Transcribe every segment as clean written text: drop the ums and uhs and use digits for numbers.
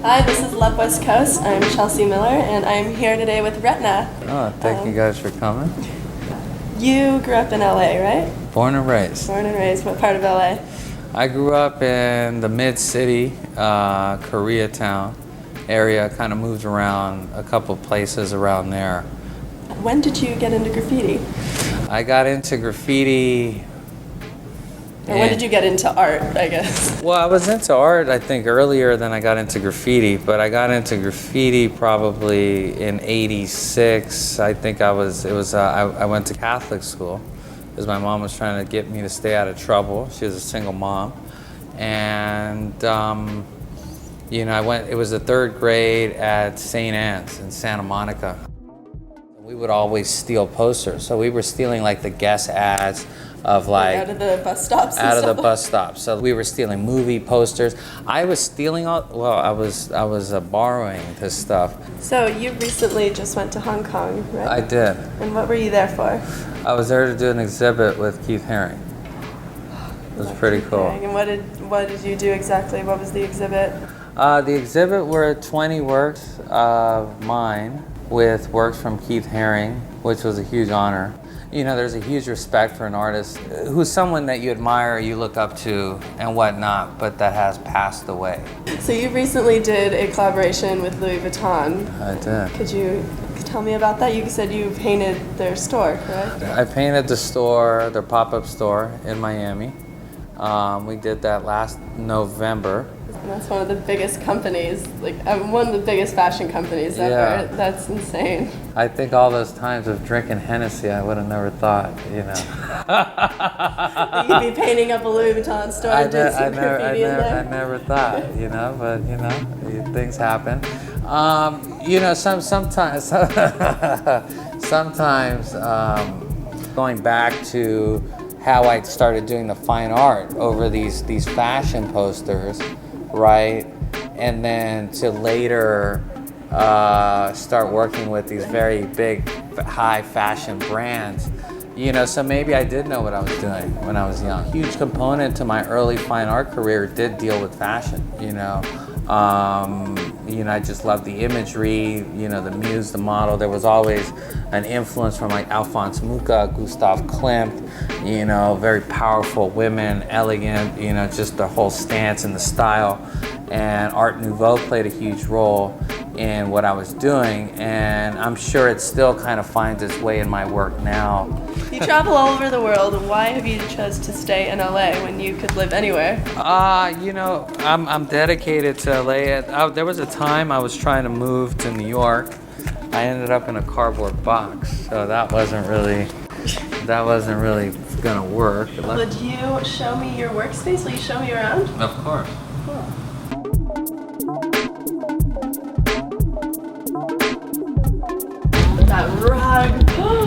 Hi, this is Love West Coast. I'm Chelsea Miller, and I'm here today with Retna. Oh, thank you guys for coming. You grew up in LA, right? Born and raised. Born and raised. What part of LA? I grew up in the mid-city, Koreatown area. Kind of moved around a couple places around there. When did you get into graffiti? I got into graffiti. Or when did you get into art, I guess? Well, I was into art, I think, earlier than I got into graffiti, but I got into graffiti probably in '86. I think I went to Catholic school because my mom was trying to get me to stay out of trouble. She was a single mom. And, it was the third grade at St. Anne's in Santa Monica. We would always steal posters. So we were stealing like the guest ads of like out of the bus stops. The bus stops. So we were stealing movie posters. I was stealing I was borrowing this stuff. So you recently just went to Hong Kong, right? I did. And what were you there for? I was there to do an exhibit with Keith Haring. It was pretty cool. And what did you do exactly? What was the exhibit? The exhibit were 20 works of mine with works from Keith Haring, which was a huge honor. You know, there's a huge respect for an artist who's someone that you admire, you look up to, and whatnot, but that has passed away. So you recently did a collaboration with Louis Vuitton. I did. Could you tell me about that? You said you painted their store, correct? I painted the store, their pop-up store in Miami. We did that last November. And that's one of the biggest companies, one of the biggest fashion companies ever. Yeah. That's insane. I think all those times of drinking Hennessy, I would have never thought, You'd be painting up a Louis Vuitton store and doing some graffiti in there. I never thought, but things happen. Sometimes going back to how I started doing the fine art over these fashion posters, right? And then to later start working with these very big, high fashion brands. So maybe I did know what I was doing when I was young. Huge component to my early fine art career did deal with fashion, I just loved the imagery, the muse, the model. There was always an influence from like Alphonse Mucha, Gustav Klimt, very powerful women, elegant, just the whole stance and the style. And Art Nouveau played a huge role in what I was doing, and I'm sure it still kind of finds its way in my work now. You travel all over the world. Why have you chose to stay in LA when you could live anywhere? I'm dedicated to LA. There was a time I was trying to move to New York. I ended up in a cardboard box, so that wasn't really gonna work. Would you show me your workspace? Will you show me around? Of course. Cool. That rug.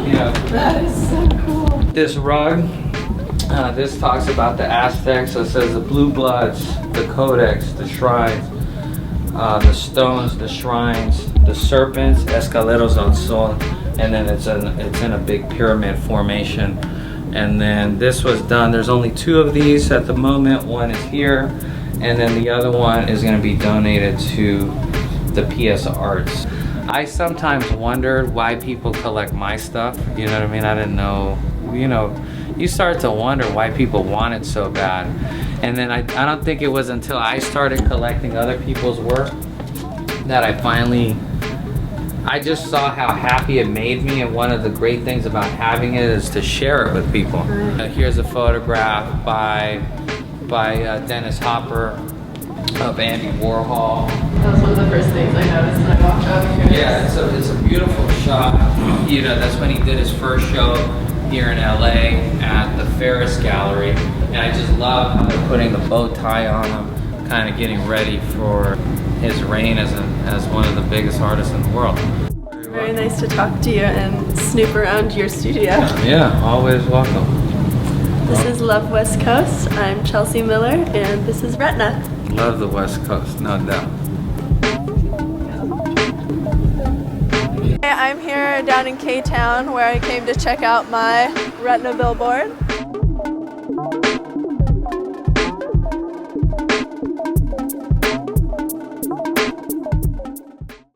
Yeah. That is so cool. This rug, this talks about the aspects. So it says the blue bloods, the codex, the shrines, the stones, the shrines, the serpents, escaleros al sol, and then it's in a big pyramid formation. And then this was done. There's only 2 of these at the moment. One is here, and then the other one is going to be donated to the PS Arts. I sometimes wondered why people collect my stuff. You know what I mean? I didn't know. You start to wonder why people want it so bad. And then I don't think it was until I started collecting other people's work that I just saw how happy it made me, and one of the great things about having it is to share it with people. Here's a photograph by Dennis Hopper of Andy Warhol. That was one of the first things I noticed when I walked over here. Yeah, it's a beautiful shot. That's when he did his first show here in LA at the Ferris Gallery, and I just love how they're putting the bow tie on him, kind of getting ready for his reign as one of the biggest artists in the world. Very nice to talk to you and snoop around your studio. Yeah, always welcome. This is Love West Coast. I'm Chelsea Miller, and this is Retna. Love the West Coast, no doubt. I'm here down in K-Town where I came to check out my Retna billboard.